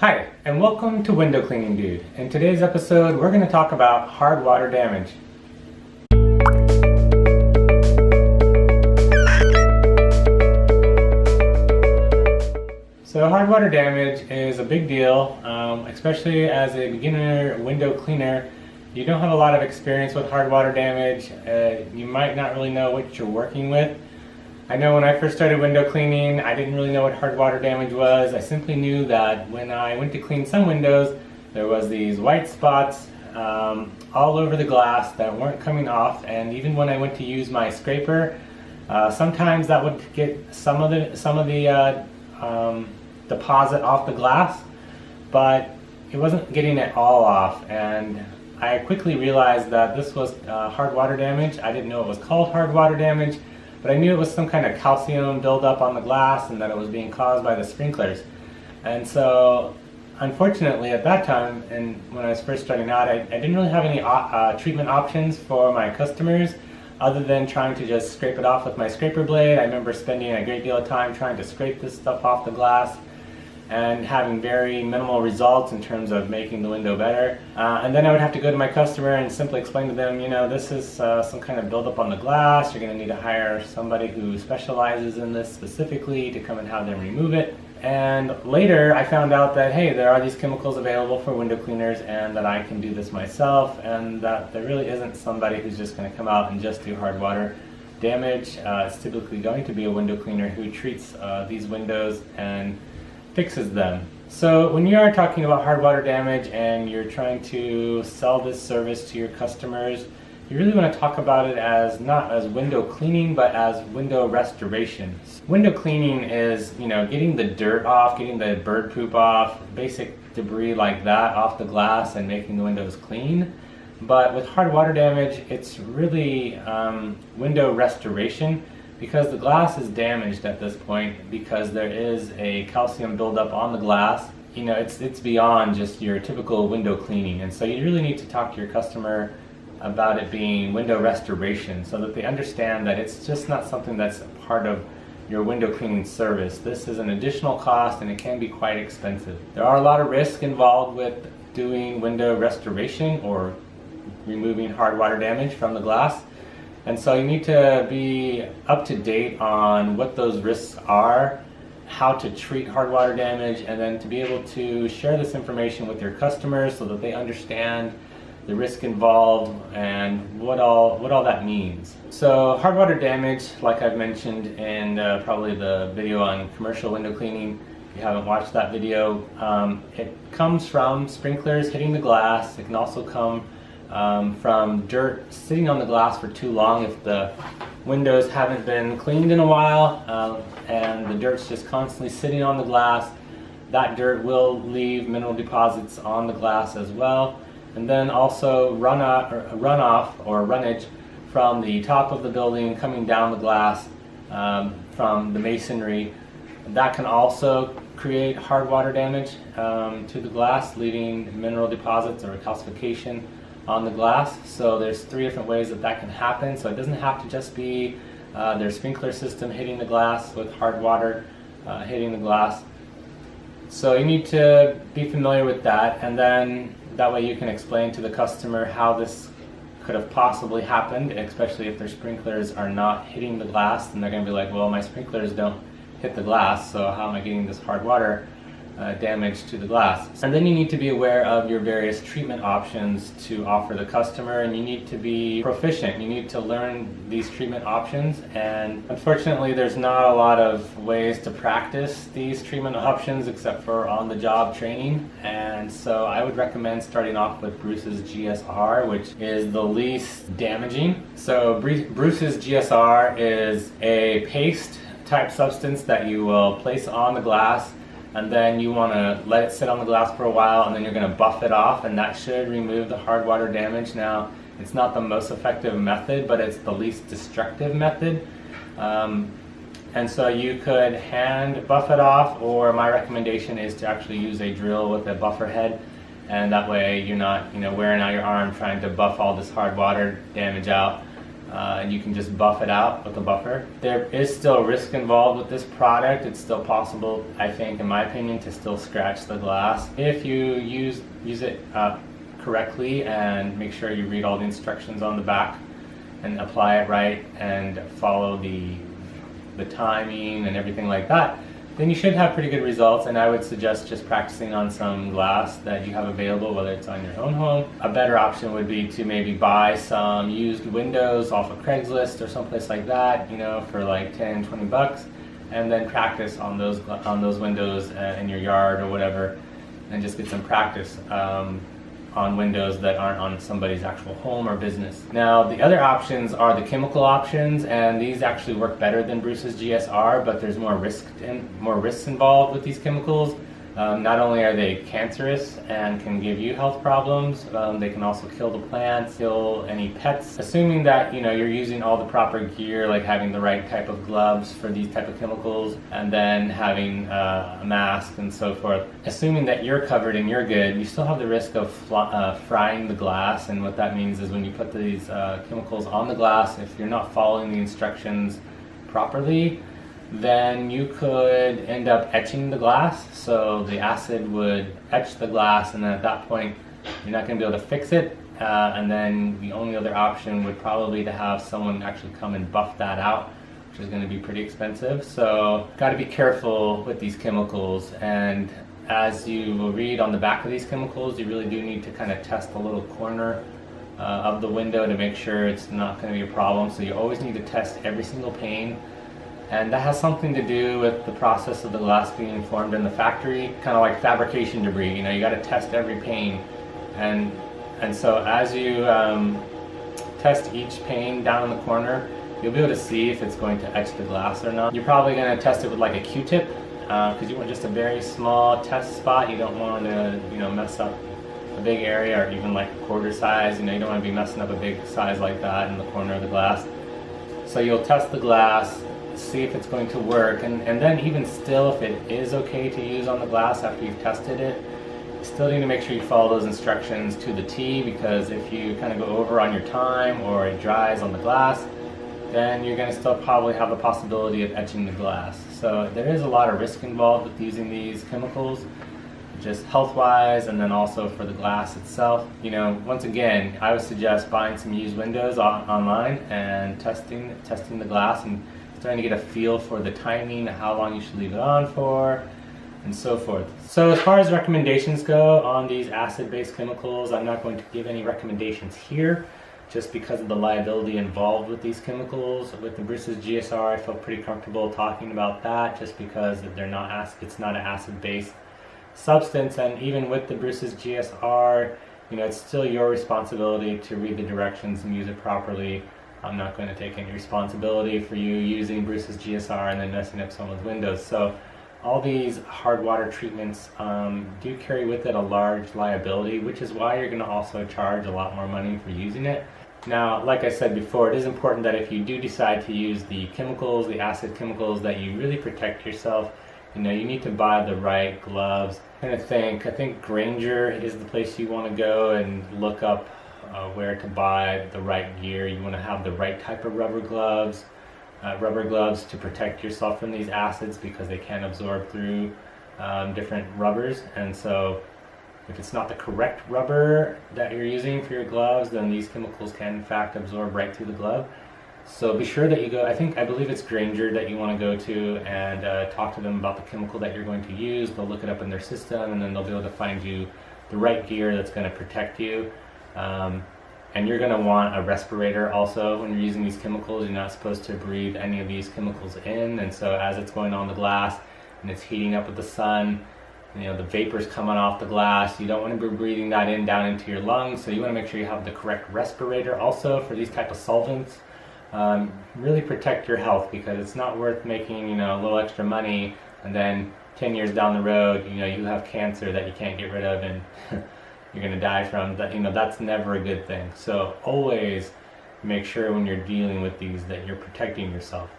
Hi, and welcome to Window Cleaning Dude. In today's episode, we're going to talk about hard water damage. So hard water damage is a big deal, especially as a beginner window cleaner. You don't have a lot of experience with hard water damage. You might not really know what you're working with. I know when I first started window cleaning, I didn't really know what hard water damage was. I simply knew that when I went to clean some windows, there was these white spots all over the glass that weren't coming off, and even when I went to use my scraper, sometimes that would get some of the deposit off the glass, but it wasn't getting it all off. And I quickly realized that this was hard water damage. I didn't know it was called hard water damage, but I knew it was some kind of calcium buildup on the glass and that it was being caused by the sprinklers. And so, unfortunately, at that time, and when I was first starting out, I didn't really have any treatment options for my customers other than trying to just scrape it off with my scraper blade. I remember spending a great deal of time trying to scrape this stuff off the glass and having very minimal results in terms of making the window better. And then I would have to go to my customer and simply explain to them, you know, this is some kind of buildup on the glass. You're going to need to hire somebody who specializes in this specifically to come and have them remove it. And later I found out that, hey, there are these chemicals available for window cleaners and that I can do this myself, and that there really isn't somebody who's just going to come out and just do hard water damage. It's typically going to be a window cleaner who treats these windows and fixes them. So when you are talking about hard water damage and you're trying to sell this service to your customers, you really want to talk about it as not as window cleaning, but as window restoration. Window cleaning is, you know, getting the dirt off, getting the bird poop off, basic debris like that off the glass and making the windows clean. But with hard water damage, it's really window restoration, because the glass is damaged at this point, because there is a calcium buildup on the glass. You know, it's beyond just your typical window cleaning, and so you really need to talk to your customer about it being window restoration so that they understand that it's just not something that's a part of your window cleaning service. This is an additional cost and it can be quite expensive. There are a lot of risks involved with doing window restoration or removing hard water damage from the glass. And so you need to be up to date on what those risks are, how to treat hard water damage, and then to be able to share this information with your customers so that they understand the risk involved and what all that means. So hard water damage, like I've mentioned in probably the video on commercial window cleaning, if you haven't watched that video, it comes from sprinklers hitting the glass. It can also come from dirt sitting on the glass for too long. If the windows haven't been cleaned in a while and the dirt's just constantly sitting on the glass, that dirt will leave mineral deposits on the glass as well. And then also runoff or runnage from the top of the building coming down the glass from the masonry. That can also create hard water damage to the glass, leaving mineral deposits or calcification on the glass. So there's 3 different ways that can happen. So it doesn't have to just be their sprinkler system hitting the glass with hard water hitting the glass. So you need to be familiar with that, and then that way you can explain to the customer how this could have possibly happened, especially if their sprinklers are not hitting the glass. And they're going to be like, well, my sprinklers don't hit the glass, so how am I getting this hard water damage to the glass? And then you need to be aware of your various treatment options to offer the customer, and you need to be proficient. You need to learn these treatment options, and unfortunately there's not a lot of ways to practice these treatment options except for on-the-job training. And so I would recommend starting off with Bruce's GSR, which is the least damaging. So Bruce's GSR is a paste type substance that you will place on the glass, and then you want to let it sit on the glass for a while, and then you're going to buff it off, and that should remove the hard water damage. Now, it's not the most effective method, but it's the least destructive method. And so you could hand buff it off, or my recommendation is to actually use a drill with a buffer head, and that way you're not, wearing out your arm trying to buff all this hard water damage out. and you can just buff it out with a buffer. There is still risk involved with this product. It's still possible, I think, in my opinion, to still scratch the glass. If you use it correctly and make sure you read all the instructions on the back and apply it right and follow the timing and everything like that, then you should have pretty good results. And I would suggest just practicing on some glass that you have available, whether it's on your own home. A better option would be to maybe buy some used windows off of Craigslist or someplace like that, you know, for like 10, 20 bucks, and then practice on those windows in your yard or whatever, and just get some practice on windows that aren't on somebody's actual home or business. Now, the other options are the chemical options, and these actually work better than Bruce's GSR, but there's more risks involved with these chemicals. Not only are they cancerous and can give you health problems, they can also kill the plants, kill any pets. Assuming that you're using all the proper gear, like having the right type of gloves for these type of chemicals, and then having a mask and so forth. Assuming that you're covered and you're good, you still have the risk of frying the glass. And what that means is when you put these chemicals on the glass, if you're not following the instructions properly, then you could end up etching the glass. So the acid would etch the glass, and then at that point you're not going to be able to fix it, and then the only other option would probably to have someone actually come and buff that out, which is going to be pretty expensive. So got to be careful with these chemicals, and as you will read on the back of these chemicals, you really do need to kind of test the little corner of the window to make sure it's not going to be a problem. So you always need to test every single pane. And that has something to do with the process of the glass being formed in the factory, kind of like fabrication debris. You got to test every pane, and so as you test each pane down in the corner, you'll be able to see if it's going to etch the glass or not. You're probably going to test it with like a Q-tip, because you want just a very small test spot. You don't want to mess up a big area, or even like a quarter size. You don't want to be messing up a big size like that in the corner of the glass. So you'll test the glass, see if it's going to work, and then even still, if it is okay to use on the glass after you've tested it, you still need to make sure you follow those instructions to the T, because if you kind of go over on your time or it dries on the glass, then you're going to still probably have the possibility of etching the glass. So there is a lot of risk involved with using these chemicals, just health-wise, and then also for the glass itself. Once again, I would suggest buying some used windows online and testing the glass and starting to get a feel for the timing, how long you should leave it on for, and so forth. So as far as recommendations go on these acid-based chemicals, I'm not going to give any recommendations here, just because of the liability involved with these chemicals. With the Bruce's GSR, I feel pretty comfortable talking about that, just because it's not an acid-based substance. And even with the Bruce's GSR, it's still your responsibility to read the directions and use it properly. I'm not going to take any responsibility for you using Bruce's GSR and then messing up someone's windows. So all these hard water treatments do carry with it a large liability, which is why you're going to also charge a lot more money for using it. Now, like I said before, it is important that if you do decide to use the chemicals, the acid chemicals, that you really protect yourself. You need to buy the right gloves. I think Grainger is the place you want to go and look up where to buy the right gear. You want to have the right type of rubber gloves to protect yourself from these acids, because they can absorb through different rubbers. And so if it's not the correct rubber that you're using for your gloves, then these chemicals can in fact absorb right through the glove. So be sure that you go, I believe it's Grainger that you want to go to, and talk to them about the chemical that you're going to use. They'll look it up in their system, and then they'll be able to find you the right gear that's going to protect you. And you're going to want a respirator also when you're using these chemicals. You're not supposed to breathe any of these chemicals in, and so as it's going on the glass and it's heating up with the sun, the vapors coming off the glass, you don't want to be breathing that in down into your lungs. So you want to make sure you have the correct respirator also for these type of solvents. Really protect your health, because it's not worth making a little extra money and then 10 years down the road you have cancer that you can't get rid of and you're going to die from that. That's never a good thing. So always make sure when you're dealing with these that you're protecting yourself.